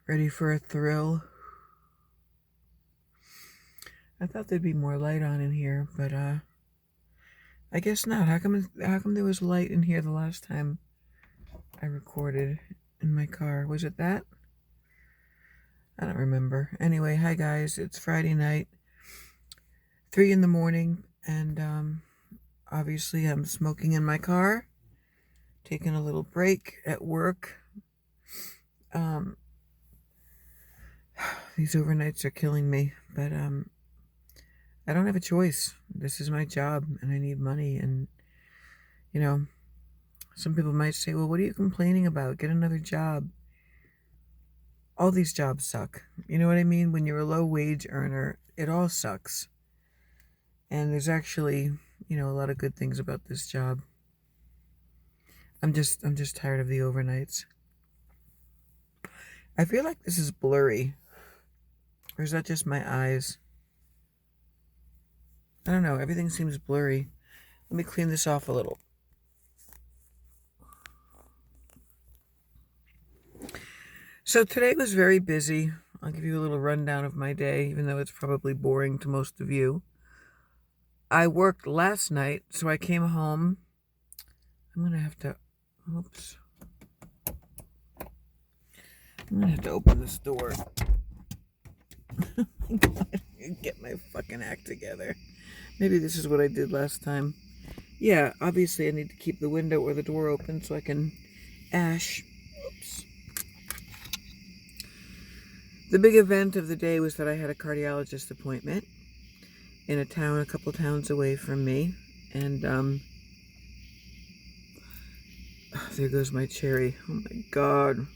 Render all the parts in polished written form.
Ready for a thrill? I thought there'd be more light on in here, but I guess not. How come there was light in here the last time I recorded in my car? Was it that? I don't remember. Anyway, hi guys. It's Friday night, 3 in the morning, and obviously I'm smoking in my car, taking a little break at work. Um, these overnights are killing me, but I don't have a choice. This is my job, and I need money. And you know, some people might say, "Well, what are you complaining about? Get another job." All these jobs suck. You know what I mean? When you're a low wage earner, it all sucks. And there's actually, a lot of good things about this job. I'm just tired of the overnights. I feel like this is blurry. Or is that just my eyes? I don't know. Everything seems blurry. Let me clean this off a little. So today was very busy. I'll give you a little rundown of my day, even though it's probably boring to most of you. I worked last night, so I came home. I'm going to have to, oops. I'm going to have to open this door. Get my fucking act together. Maybe this is what I did last time. Yeah, obviously I need to keep the window or the door open so I can ash. Oops. The big event of the day was that I had a cardiologist appointment in a town a couple towns away from me. And, there goes my cherry. Oh my God.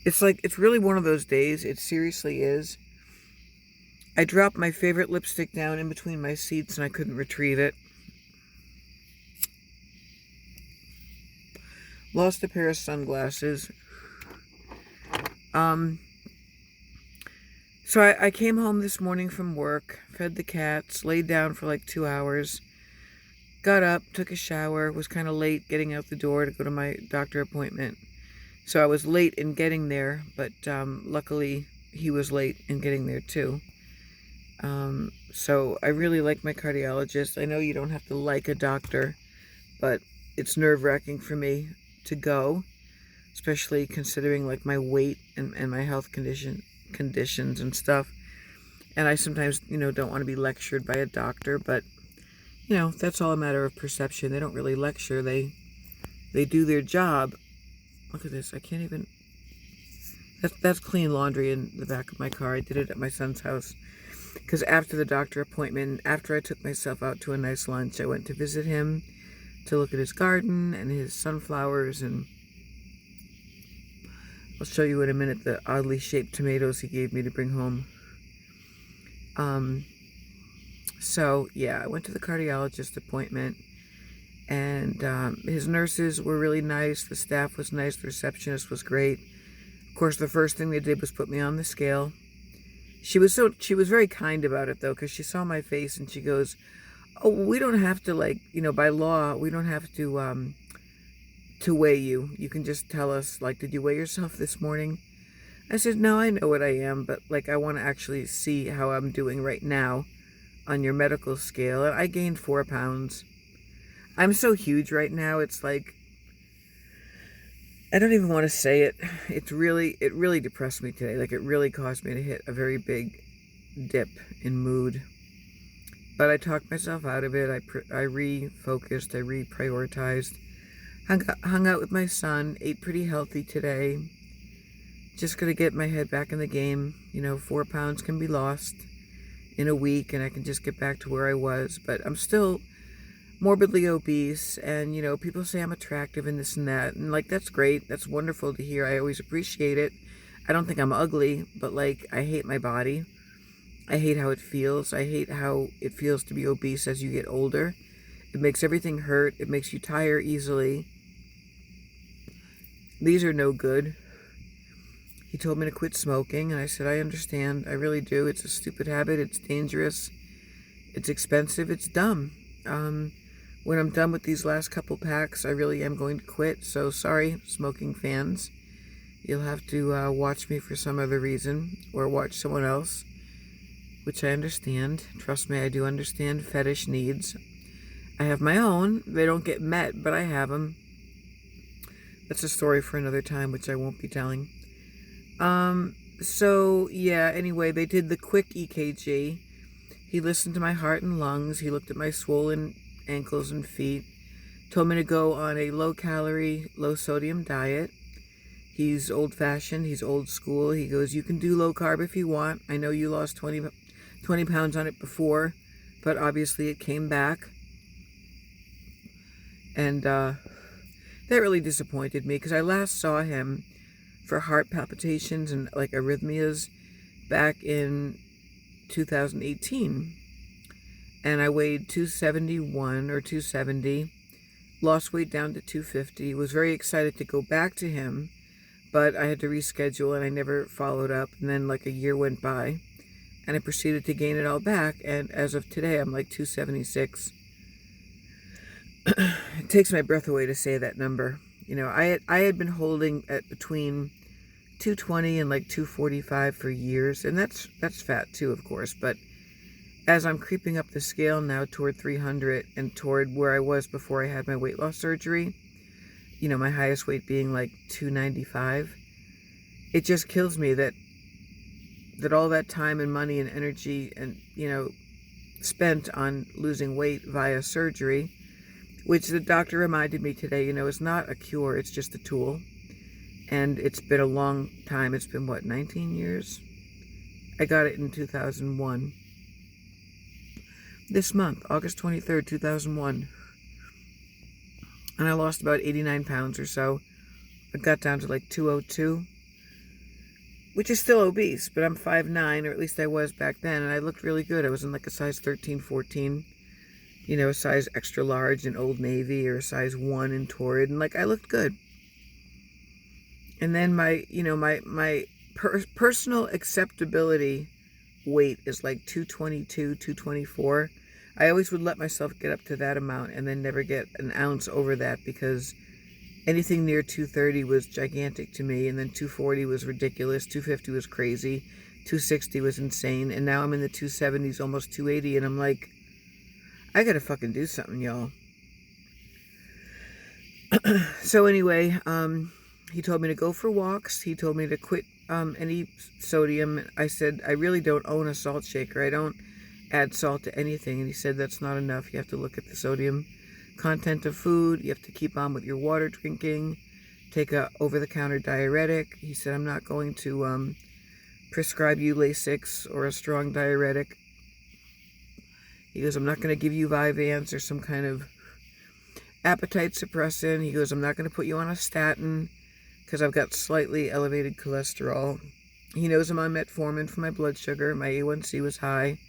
It's really one of those days. It seriously is. I dropped my favorite lipstick down in between my seats and I couldn't retrieve it. Lost a pair of sunglasses. So I came home this morning from work, fed the cats, laid down for like 2 hours, got up, took a shower, was kind of late getting out the door to go to my doctor appointment. So I was late in getting there, but luckily he was late in getting there too. So I really like my cardiologist. I know you don't have to like a doctor, but it's nerve-wracking for me to go, especially considering like my weight and my health conditions and stuff. And I sometimes, don't want to be lectured by a doctor, but that's all a matter of perception. They don't really lecture. They do their job. Look at this. I can't even. That's clean laundry in the back of my car. I did it at my son's house. Because after the doctor appointment, after I took myself out to a nice lunch, I went to visit him to look at his garden and his sunflowers. And I'll show you in a minute the oddly shaped tomatoes he gave me to bring home. So, yeah, I went to the cardiologist appointment. And his nurses were really nice. The staff was nice. The receptionist was great. Of course, the first thing they did was put me on the scale. She was very kind about it, though, because she saw my face and she goes, "Oh, we don't have to, by law, we don't have to weigh you. You can just tell us, did you weigh yourself this morning?" I said, "No, I know what I am, but, I want to actually see how I'm doing right now on your medical scale." And I gained 4 pounds. I'm so huge right now, it's like, I don't even want to say it. It really depressed me today. It really caused me to hit a very big dip in mood. But I talked myself out of it. I refocused. I reprioritized. Hung out with my son. Ate pretty healthy today. Just gonna get my head back in the game. 4 pounds can be lost in a week, and I can just get back to where I was. But I'm still morbidly obese, and people say I'm attractive and this and that, and that's great. That's wonderful to hear. I always appreciate it. I don't think I'm ugly, but I hate my body. I hate how it feels. I hate how it feels to be obese as you get older. It makes everything hurt. It makes you tire easily. These are no good. He told me to quit smoking, and I said, I understand. I really do. It's a stupid habit. It's dangerous. It's expensive. It's dumb. When I'm done with these last couple packs, I really am going to quit. So sorry, smoking fans. You'll have to watch me for some other reason, or watch someone else, which I understand. Trust me, I do understand fetish needs. I have my own. They don't get met, but I have them. That's a story for another time, which I won't be telling. So, yeah, anyway, they did the quick EKG. He listened to my heart and lungs. He looked at my swollen ankles and feet. Told me to go on a low-calorie, low-sodium diet. He's old-fashioned. He's old school. He goes, you can do low-carb if you want. I know you lost 20 pounds on it before, but obviously it came back. And that really disappointed me, because I last saw him for heart palpitations and like arrhythmias back in 2018. And I weighed 271 or 270, lost weight down to 250, was very excited to go back to him, but I had to reschedule and I never followed up. And then like a year went by and I proceeded to gain it all back. And as of today, I'm like 276. It takes my breath away to say that number. You know, I had been holding at between 220 and like 245 for years, and that's fat too, of course. But as I'm creeping up the scale now toward 300 and toward where I was before I had my weight loss surgery, you know, my highest weight being like 295, it just kills me that all that time and money and energy and, you know, spent on losing weight via surgery, which the doctor reminded me today, you know, is not a cure, it's just a tool. And it's been a long time. It's been, what, 19 years? I got it in 2001. This month, August 23rd, 2001. And I lost about 89 pounds or so. I got down to like 202, which is still obese, but I'm 5'9", or at least I was back then, and I looked really good. I was in like a size 13, 14, you know, a size extra large in Old Navy, or a size 1 in Torrid, and like I looked good. And then my, you know, my personal acceptability weight is like 222, 224. I always would let myself get up to that amount and then never get an ounce over that, because anything near 230 was gigantic to me, and then 240 was ridiculous, 250 was crazy, 260 was insane, and now I'm in the 270s, almost 280, and I'm like, I gotta fucking do something, y'all. So anyway, he told me to go for walks. He told me to quit any sodium. I said, I really don't own a salt shaker. I don't add salt to anything. And he said, that's not enough. You have to look at the sodium content of food. You have to keep on with your water drinking. Take a over-the-counter diuretic. He said, I'm not going to prescribe you Lasix or a strong diuretic. He goes, I'm not going to give you Vyvanse or some kind of appetite suppressant. He goes, I'm not going to put you on a statin because I've got slightly elevated cholesterol. He knows I'm on metformin for my blood sugar. My A1C was high.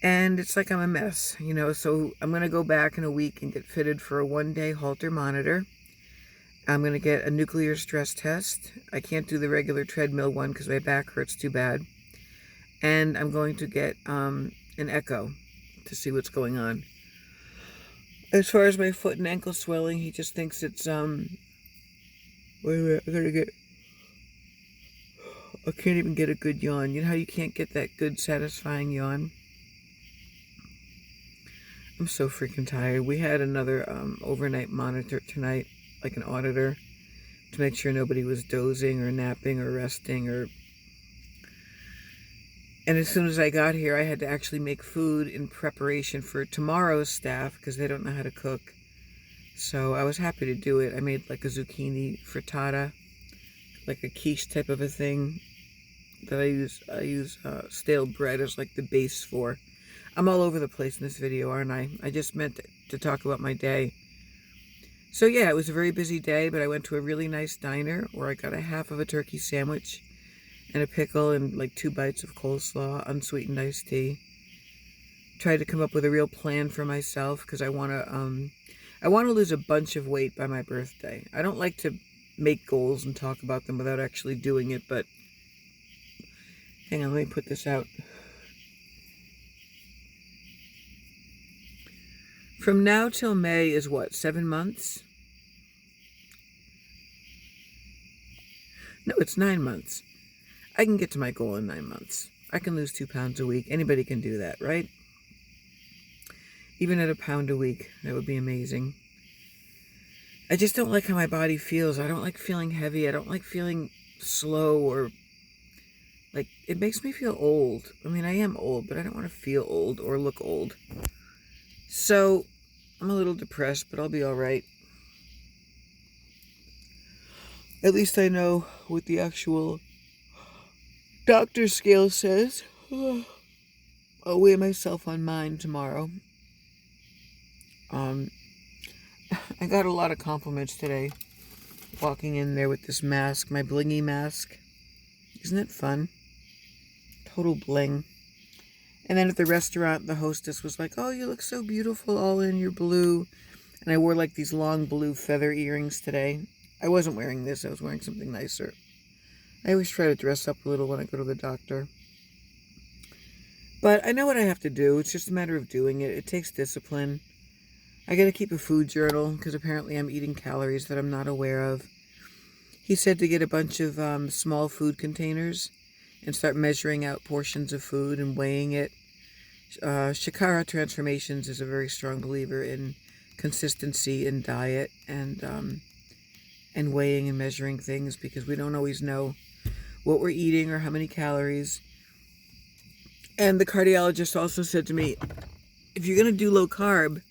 And it's like I'm a mess, you know. So I'm going to go back in a week and get fitted for a 1-day Holter monitor. I'm going to get a nuclear stress test. I can't do the regular treadmill one because my back hurts too bad. And I'm going to get an echo to see what's going on. As far as my foot and ankle swelling, he just thinks it's, wait a minute, I can't even get a good yawn. You know how you can't get that good, satisfying yawn? I'm so freaking tired. We had another overnight monitor tonight, like an auditor, to make sure nobody was dozing or napping or resting or... And as soon as I got here, I had to actually make food in preparation for tomorrow's staff because they don't know how to cook. So I was happy to do it. I made like a zucchini frittata, like a quiche type of a thing that I use stale bread as like the base for. I'm all over the place in this video, aren't I? I just meant to talk about my day. So yeah, it was a very busy day, but I went to a really nice diner where I got a half of a turkey sandwich and a pickle and like 2 bites of coleslaw, unsweetened iced tea. Tried to come up with a real plan for myself because I want to lose a bunch of weight by my birthday. I don't like to make goals and talk about them without actually doing it, but hang on, let me put this out. From now till May is what, 7 months? No, it's 9 months. I can get to my goal in 9 months. I can lose 2 pounds a week. Anybody can do that, right? Even at a pound a week, that would be amazing. I just don't like how my body feels. I don't like feeling heavy. I don't like feeling slow or like it makes me feel old. I mean, I am old, but I don't want to feel old or look old. So I'm a little depressed, but I'll be all right. At least I know what the actual doctor scale says. I'll weigh myself on mine tomorrow. I got a lot of compliments today walking in there with this mask, my blingy mask. Isn't it fun? Total bling. And then at the restaurant, the hostess was like, "Oh, you look so beautiful all in your blue." And I wore like these long blue feather earrings today. I wasn't wearing this. I was wearing something nicer. I always try to dress up a little when I go to the doctor. But I know what I have to do. It's just a matter of doing it. It takes discipline. I got to keep a food journal because apparently I'm eating calories that I'm not aware of. He said to get a bunch of small food containers and start measuring out portions of food and weighing it. Shakara Transformations is a very strong believer in consistency in diet and weighing and measuring things because we don't always know what we're eating or how many calories. And the cardiologist also said to me, if you're going to do low carb,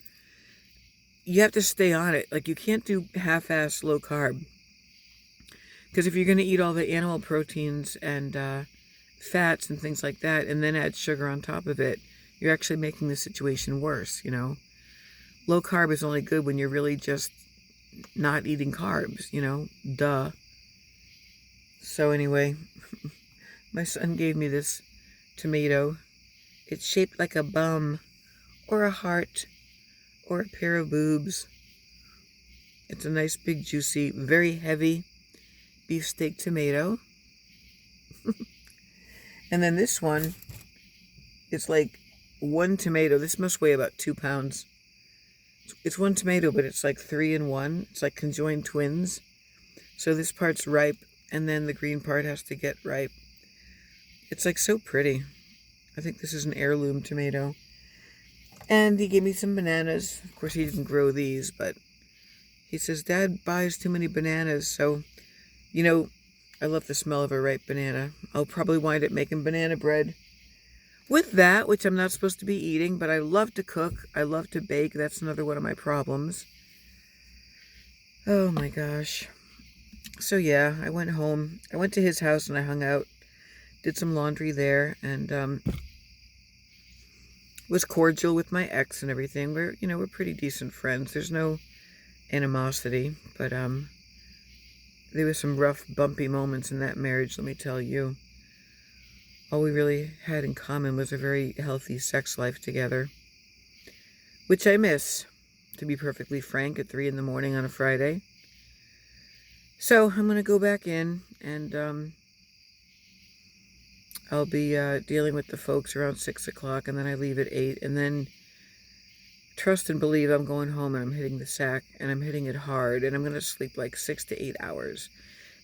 you have to stay on it. Like, you can't do half-ass low carb. Because if you're going to eat all the animal proteins and fats and things like that, and then add sugar on top of it, you're actually making the situation worse, you know? Low carb is only good when you're really just not eating carbs, you know? Duh. So anyway, my son gave me this tomato. It's shaped like a bum, or a heart, or a pair of boobs. It's a nice, big, juicy, very heavy beefsteak tomato. And then this one, it's like one tomato. This must weigh about 2 pounds. It's one tomato, but it's like 3 in 1. It's like conjoined twins. So this part's ripe, and then the green part has to get ripe. It's like so pretty. I think this is an heirloom tomato. And he gave me some bananas. Of course, he didn't grow these, but he says, Dad buys too many bananas. So, you know, I love the smell of a ripe banana. I'll probably wind up making banana bread with that, which I'm not supposed to be eating, but I love to cook. I love to bake. That's another one of my problems. Oh my gosh. So yeah, I went home. I went to his house and I hung out, did some laundry there, and was cordial with my ex and everything. We're pretty decent friends. There's no animosity, but there was some rough, bumpy moments in that marriage, let me tell you. All we really had in common was a very healthy sex life together, which I miss, to be perfectly frank, at 3 in the morning on a Friday. So I'm going to go back in, and I'll be dealing with the folks around 6 o'clock, and then I leave at 8, and then trust and believe I'm going home and I'm hitting the sack, and I'm hitting it hard, and I'm going to sleep like 6 to 8 hours,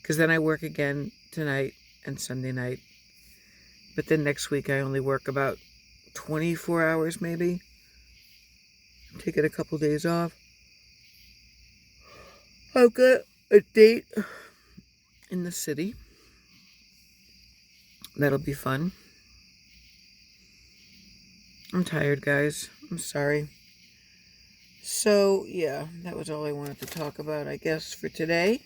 because then I work again tonight and Sunday night. But then next week I only work about 24 hours maybe. I'm taking a couple days off. I've got a date in the city. That'll be fun. I'm tired, guys. I'm sorry. So, yeah, that was all I wanted to talk about, I guess, for today.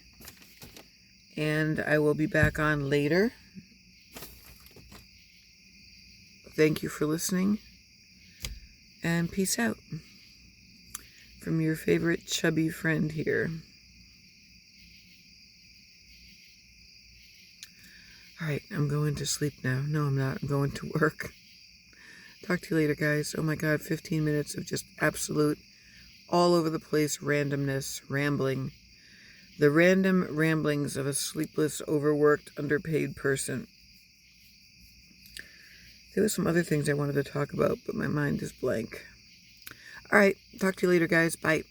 And I will be back on later. Thank you for listening. And peace out. From your favorite chubby friend here. Alright, I'm going to sleep now. No, I'm not. I'm going to work. Talk to you later, guys. Oh my God, 15 minutes of just absolute, all over the place randomness, rambling. The random ramblings of a sleepless, overworked, underpaid person. There were some other things I wanted to talk about, but my mind is blank. Alright, talk to you later, guys. Bye.